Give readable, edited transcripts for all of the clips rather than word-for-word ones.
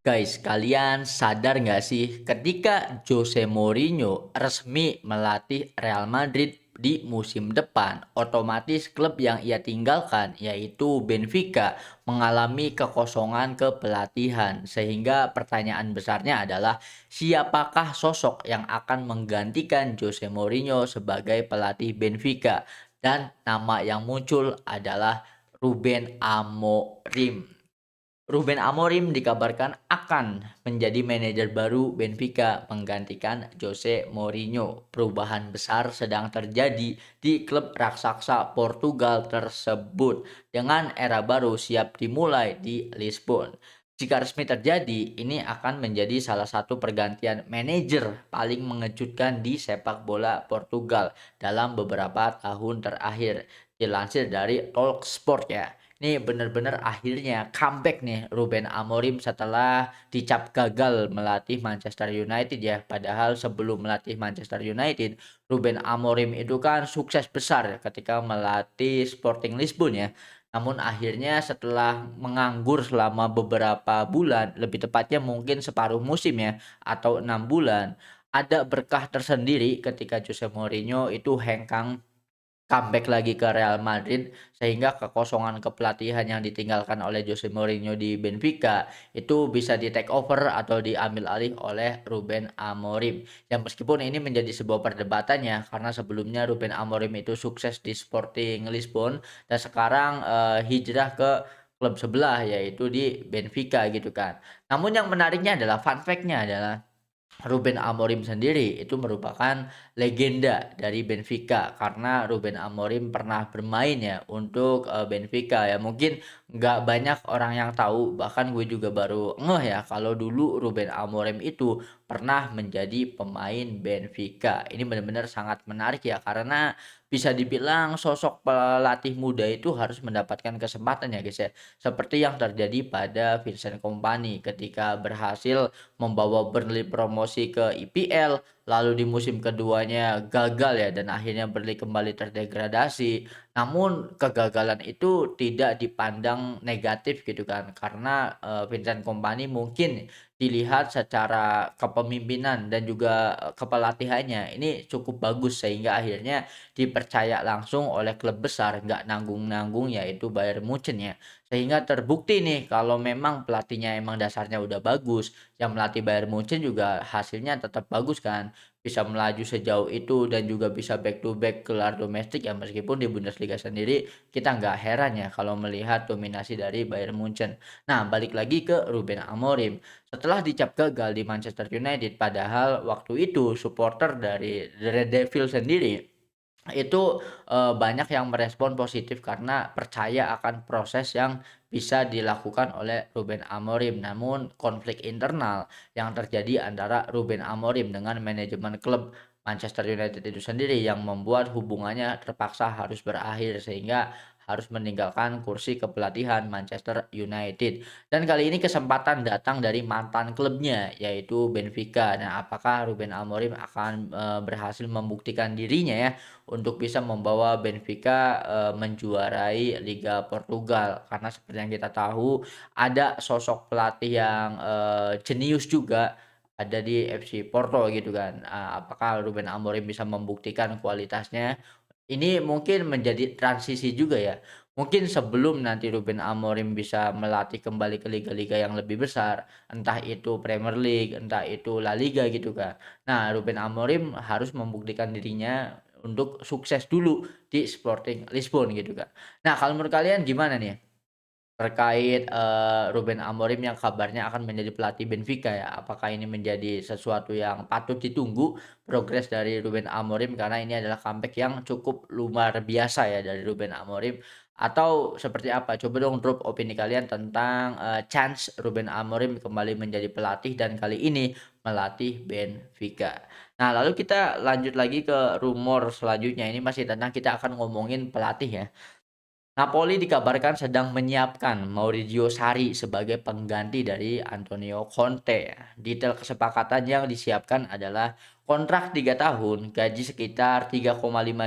Guys, kalian sadar nggak sih ketika Jose Mourinho resmi melatih Real Madrid di musim depan, otomatis klub yang ia tinggalkan yaitu Benfica mengalami kekosongan kepelatihan. Sehingga pertanyaan besarnya adalah siapakah sosok yang akan menggantikan Jose Mourinho sebagai pelatih Benfica? Dan nama yang muncul adalah Ruben Amorim. Ruben Amorim dikabarkan akan menjadi manajer baru Benfica menggantikan Jose Mourinho. Perubahan besar sedang terjadi di klub raksasa Portugal tersebut dengan era baru siap dimulai di Lisbon. Jika resmi terjadi, ini akan menjadi salah satu pergantian manajer paling mengejutkan di sepak bola Portugal dalam beberapa tahun terakhir. Dilansir dari Talksport ya. Ini benar-benar akhirnya comeback nih Ruben Amorim setelah dicap gagal melatih Manchester United ya. Padahal sebelum melatih Manchester United, Ruben Amorim itu kan sukses besar ketika melatih Sporting Lisbon ya. Namun akhirnya setelah menganggur selama beberapa bulan, lebih tepatnya mungkin separuh musim ya, atau 6 bulan, ada berkah tersendiri ketika Jose Mourinho itu hengkang comeback lagi ke Real Madrid, sehingga kekosongan kepelatihan yang ditinggalkan oleh Jose Mourinho di Benfica itu bisa di-take over atau diambil alih oleh Ruben Amorim. Yang meskipun ini menjadi sebuah perdebatan ya, karena sebelumnya Ruben Amorim itu sukses di Sporting Lisbon dan sekarang, hijrah ke klub sebelah yaitu di Benfica gitu kan. Namun yang menariknya adalah fun fact-nya adalah Ruben Amorim sendiri itu merupakan legenda dari Benfica karena Ruben Amorim pernah bermain ya untuk, Benfica ya. Mungkin nggak banyak orang yang tahu, bahkan gue juga baru ngeh ya kalau dulu Ruben Amorim itu pernah menjadi pemain Benfica. Ini benar-benar sangat menarik ya karena bisa dibilang sosok pelatih muda itu harus mendapatkan kesempatan ya guys ya. Seperti yang terjadi pada Vincent Kompany ketika berhasil membawa Burnley promosi ke IPL, lalu di musim keduanya gagal ya dan akhirnya Burnley kembali terdegradasi. Namun kegagalan itu tidak dipandang negatif gitu kan, karena, Vincent Kompany mungkin dilihat secara kepemimpinan dan juga, kepelatihannya ini cukup bagus sehingga akhirnya dipercaya langsung oleh klub besar, nggak nanggung-nanggung yaitu Bayern Munchen ya. Sehingga terbukti nih kalau memang pelatihnya emang dasarnya udah bagus, yang melatih Bayern Munchen juga hasilnya tetap bagus kan, bisa melaju sejauh itu dan juga bisa back to back gelar domestik ya meskipun di Bundesliga sendiri kita nggak heran ya kalau melihat dominasi dari Bayern Munchen. Nah, balik lagi ke Ruben Amorim. Setelah dicap gagal di Manchester United padahal waktu itu supporter dari The Red Devil sendiri itu, banyak yang merespon positif karena percaya akan proses yang bisa dilakukan oleh Ruben Amorim. Namun konflik internal yang terjadi antara Ruben Amorim dengan manajemen klub Manchester United itu sendiri yang membuat hubungannya terpaksa harus berakhir sehingga harus meninggalkan kursi kepelatihan Manchester United. Dan kali ini kesempatan datang dari mantan klubnya yaitu Benfica. Nah, apakah Ruben Amorim akan, berhasil membuktikan dirinya ya untuk bisa membawa Benfica, menjuarai Liga Portugal. Karena seperti yang kita tahu ada sosok pelatih yang, jenius juga ada di FC Porto gitu kan. Apakah Ruben Amorim bisa membuktikan kualitasnya? Ini mungkin menjadi transisi juga ya. Mungkin sebelum nanti Ruben Amorim bisa melatih kembali ke liga-liga yang lebih besar, entah itu Premier League, entah itu La Liga gitu kan. Nah, Ruben Amorim harus membuktikan dirinya untuk sukses dulu di Sporting Lisbon gitu kan. Nah, kalau menurut kalian gimana nih terkait, Ruben Amorim yang kabarnya akan menjadi pelatih Benfica ya? Apakah ini menjadi sesuatu yang patut ditunggu progres dari Ruben Amorim karena ini adalah comeback yang cukup luar biasa ya dari Ruben Amorim atau seperti apa? Coba dong drop opini kalian tentang, chance Ruben Amorim kembali menjadi pelatih dan kali ini melatih Benfica. Nah, lalu kita lanjut lagi ke rumor selanjutnya, ini masih tentang kita akan ngomongin pelatih ya. Napoli dikabarkan sedang menyiapkan Maurizio Sarri sebagai pengganti dari Antonio Conte. Detail kesepakatan yang disiapkan adalah kontrak 3 tahun, gaji sekitar 3,5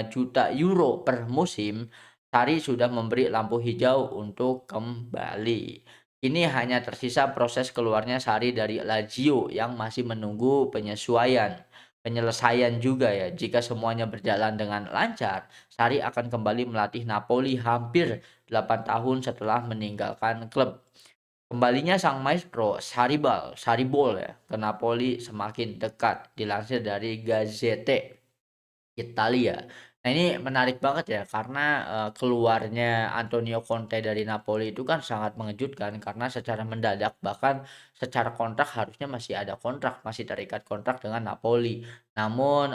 juta euro per musim. Sarri sudah memberi lampu hijau untuk kembali. Ini hanya tersisa proses keluarnya Sarri dari Lazio yang masih menunggu penyelesaian juga ya. Jika semuanya berjalan dengan lancar, Sarri akan kembali melatih Napoli hampir 8 tahun setelah meninggalkan klub. Kembalinya sang maestro Sarribol ya ke Napoli semakin dekat, dilansir dari Gazzetta Italia. Nah, ini menarik banget ya karena, keluarnya Antonio Conte dari Napoli itu kan sangat mengejutkan karena secara mendadak, bahkan secara kontrak harusnya masih ada kontrak, masih terikat kontrak dengan Napoli. Namun,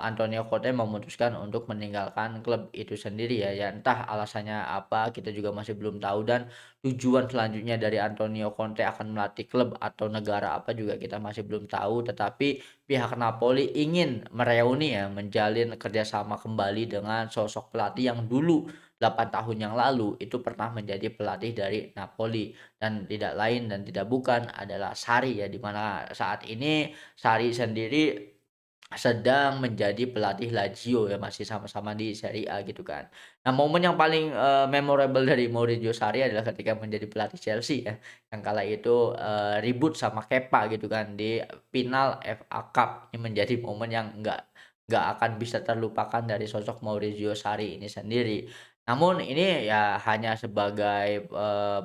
Antonio Conte memutuskan untuk meninggalkan klub itu sendiri ya, ya entah alasannya apa kita juga masih belum tahu, dan tujuan selanjutnya dari Antonio Conte akan melatih klub atau negara apa juga kita masih belum tahu, tetapi pihak Napoli ingin mereuni ya, menjalin kerjasama kembali dengan sosok pelatih yang dulu 8 tahun yang lalu itu pernah menjadi pelatih dari Napoli, dan tidak lain dan tidak bukan adalah Sarri ya, di mana saat ini Sarri sendiri sedang menjadi pelatih Lazio ya, masih sama-sama di Serie A gitu kan. Nah, momen yang paling, memorable dari Maurizio Sarri adalah ketika menjadi pelatih Chelsea ya, yang kala itu, ribut sama Kepa gitu kan di final FA Cup. Ini menjadi momen yang nggak akan bisa terlupakan dari sosok Maurizio Sarri ini sendiri. Namun ini ya hanya sebagai,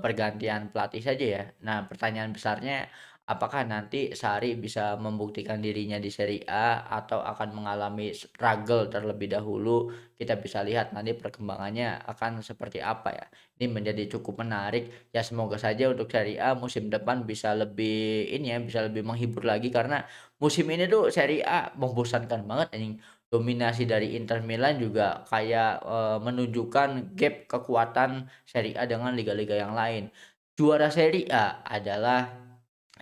pergantian pelatih saja ya. Nah, pertanyaan besarnya, apakah nanti Sarri bisa membuktikan dirinya di Serie A atau akan mengalami struggle terlebih dahulu? Kita bisa lihat nanti perkembangannya akan seperti apa ya. Ini menjadi cukup menarik. Ya semoga saja untuk Serie A musim depan bisa lebih ini ya, bisa lebih menghibur lagi karena musim ini tuh Serie A membosankan banget anjing. Dominasi dari Inter Milan juga kayak, menunjukkan gap kekuatan Serie A dengan liga-liga yang lain. Juara Serie A adalah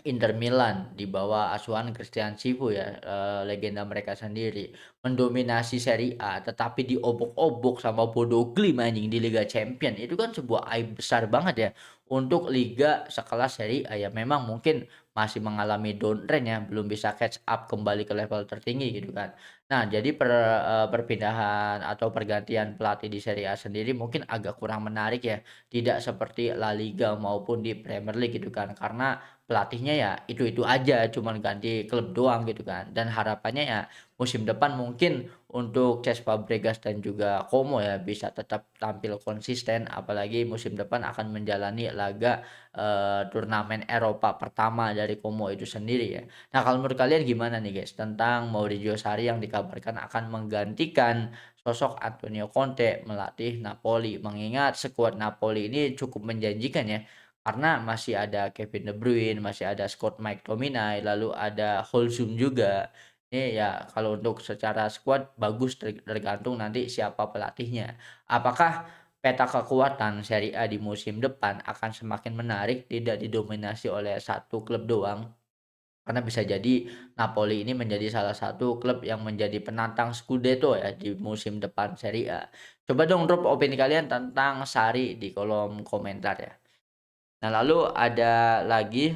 Inter Milan di bawah asuhan Christian Chivu ya, legenda mereka sendiri, mendominasi Serie A tetapi diobok-obok sama Bodo Glimt anjing di Liga Champions. Itu kan sebuah aib besar banget ya untuk liga sekelas Serie A ya. Memang mungkin masih mengalami downtrend ya, belum bisa catch up kembali ke level tertinggi gitu kan. Nah, jadi perpindahan atau pergantian pelatih di Serie A sendiri mungkin agak kurang menarik ya, tidak seperti La Liga maupun di Premier League gitu kan, karena pelatihnya ya itu-itu aja, cuman ganti klub doang gitu kan. Dan harapannya ya musim depan mungkin untuk Cesc Fabregas dan juga Como ya bisa tetap tampil konsisten, apalagi musim depan akan menjalani laga, turnamen Eropa pertama dari Como itu sendiri ya. Nah, kalau menurut kalian gimana nih guys tentang Maurizio Sarri yang dikabarkan akan menggantikan sosok Antonio Conte melatih Napoli? Mengingat skuad Napoli ini cukup menjanjikan ya, karena masih ada Kevin De Bruyne, masih ada Scott McTominay, lalu ada Holzum juga. Ini ya kalau untuk secara skuad bagus tergantung nanti siapa pelatihnya. Apakah peta kekuatan Serie A di musim depan akan semakin menarik, tidak didominasi oleh satu klub doang? Karena bisa jadi Napoli ini menjadi salah satu klub yang menjadi penantang Scudetto ya di musim depan Serie A. Coba dong drop opini kalian tentang Sarri di kolom komentar ya. Nah, lalu ada lagi,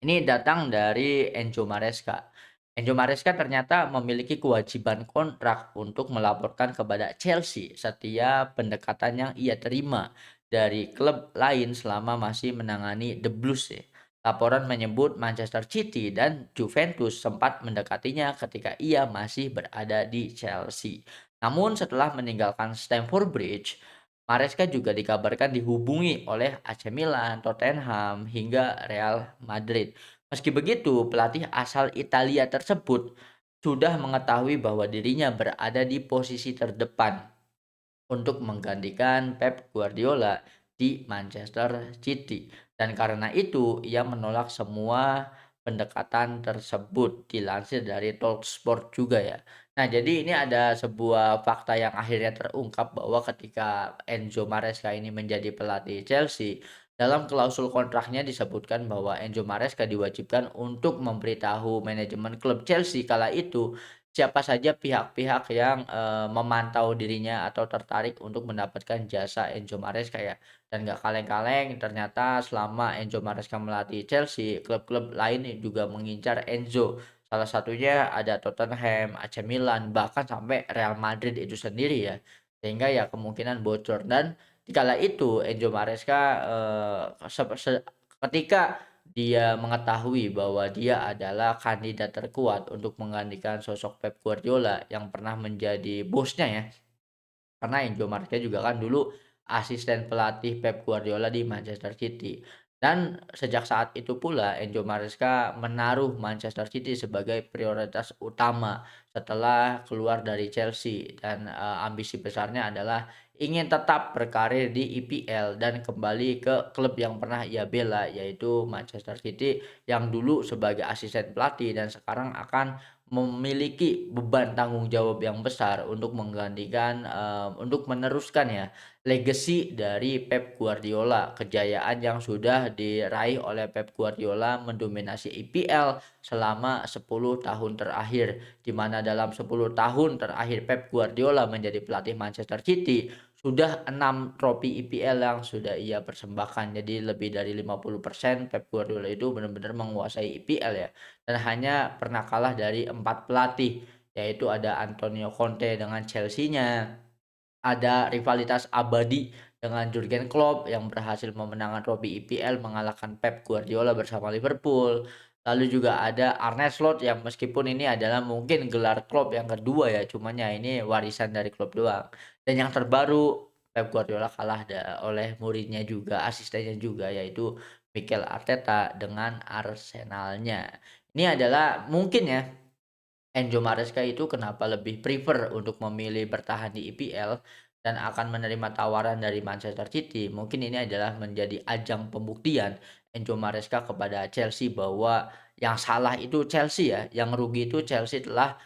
ini datang dari Enzo Maresca. Enzo Maresca ternyata memiliki kewajiban kontrak untuk melaporkan kepada Chelsea setiap pendekatan yang ia terima dari klub lain selama masih menangani The Blues ya. Laporan menyebut Manchester City dan Juventus sempat mendekatinya ketika ia masih berada di Chelsea. Namun setelah meninggalkan Stamford Bridge, Maresca juga dikabarkan dihubungi oleh AC Milan, Tottenham, hingga Real Madrid. Meski begitu, pelatih asal Italia tersebut sudah mengetahui bahwa dirinya berada di posisi terdepan untuk menggantikan Pep Guardiola di Manchester City. Dan karena itu ia menolak semua pendekatan tersebut, dilansir dari Talksport juga ya. Nah, jadi ini ada sebuah fakta yang akhirnya terungkap bahwa ketika Enzo Maresca ini menjadi pelatih Chelsea, dalam klausul kontraknya disebutkan bahwa Enzo Maresca diwajibkan untuk memberitahu manajemen klub Chelsea kala itu siapa saja pihak-pihak yang, memantau dirinya atau tertarik untuk mendapatkan jasa Enzo Maresca ya. Dan nggak kaleng-kaleng ternyata selama Enzo Maresca melatih Chelsea, klub-klub lain juga mengincar Enzo. Salah satunya ada Tottenham, AC Milan, bahkan sampai Real Madrid itu sendiri ya. Sehingga ya kemungkinan bocor, dan Dikala itu Enzo Maresca, ketika dia mengetahui bahwa dia adalah kandidat terkuat untuk menggantikan sosok Pep Guardiola yang pernah menjadi bosnya ya, karena Enzo Maresca juga kan dulu asisten pelatih Pep Guardiola di Manchester City. Dan sejak saat itu pula Enzo Maresca menaruh Manchester City sebagai prioritas utama setelah keluar dari Chelsea dan, ambisi besarnya adalah ingin tetap berkarir di EPL dan kembali ke klub yang pernah ia bela yaitu Manchester City yang dulu sebagai asisten pelatih dan sekarang akan memiliki beban tanggung jawab yang besar untuk menggantikan, untuk meneruskan ya, legacy dari Pep Guardiola, kejayaan yang sudah diraih oleh Pep Guardiola mendominasi EPL selama 10 tahun terakhir, di mana dalam 10 tahun terakhir Pep Guardiola menjadi pelatih Manchester City, sudah 6 trofi EPL yang sudah ia persembahkan. Jadi lebih dari 50% Pep Guardiola itu benar-benar menguasai EPL ya dan hanya pernah kalah dari 4 pelatih, yaitu ada Antonio Conte dengan Chelsea-nya, ada rivalitas abadi dengan Jurgen Klopp yang berhasil memenangkan trofi EPL mengalahkan Pep Guardiola bersama Liverpool. Lalu juga ada Arne Slot yang meskipun ini adalah mungkin gelar Klopp yang kedua ya, cuman ya ini warisan dari Klopp doang. Dan yang terbaru Pep Guardiola kalah oleh muridnya juga, asistennya juga yaitu Mikel Arteta dengan Arsenalnya. Ini adalah mungkin ya Enzo Maresca itu kenapa lebih prefer untuk memilih bertahan di EPL dan akan menerima tawaran dari Manchester City. Mungkin ini adalah menjadi ajang pembuktian Enzo Maresca kepada Chelsea bahwa yang salah itu Chelsea ya, yang rugi itu Chelsea telah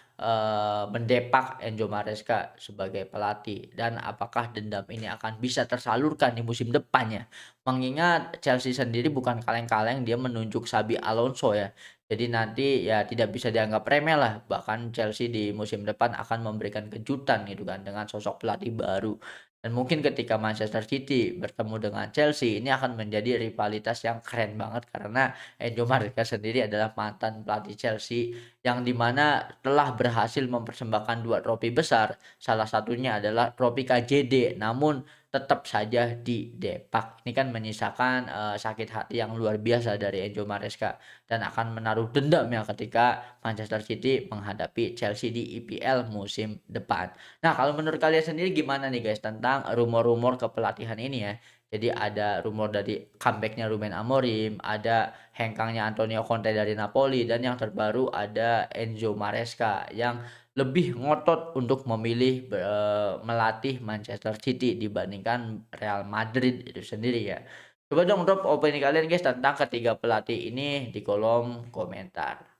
mendepak Enzo Maresca sebagai pelatih dan apakah dendam ini akan bisa tersalurkan di musim depannya. Mengingat Chelsea sendiri bukan kaleng-kaleng dia menunjuk Xabi Alonso ya. Jadi nanti ya tidak bisa dianggap remeh lah, bahkan Chelsea di musim depan akan memberikan kejutan gitu kan dengan sosok pelatih baru. Dan mungkin ketika Manchester City bertemu dengan Chelsea ini akan menjadi rivalitas yang keren banget karena Enzo Maresca sendiri adalah mantan pelatih Chelsea yang dimana telah berhasil mempersembahkan 2 trofi besar, salah satunya adalah trofi KJD namun tetap saja didepak. Ini kan menyisakan, sakit hati yang luar biasa dari Enzo Maresca dan akan menaruh dendam ya ketika Manchester City menghadapi Chelsea di EPL musim depan. Nah, kalau menurut kalian sendiri gimana nih guys tentang rumor-rumor kepelatihan ini ya? Jadi ada rumor dari comeback-nya Ruben Amorim, ada hengkangnya Antonio Conte dari Napoli, dan yang terbaru ada Enzo Maresca yang lebih ngotot untuk memilih melatih Manchester City dibandingkan Real Madrid itu sendiri ya. Coba dong drop opini kalian guys tentang ketiga pelatih ini di kolom komentar.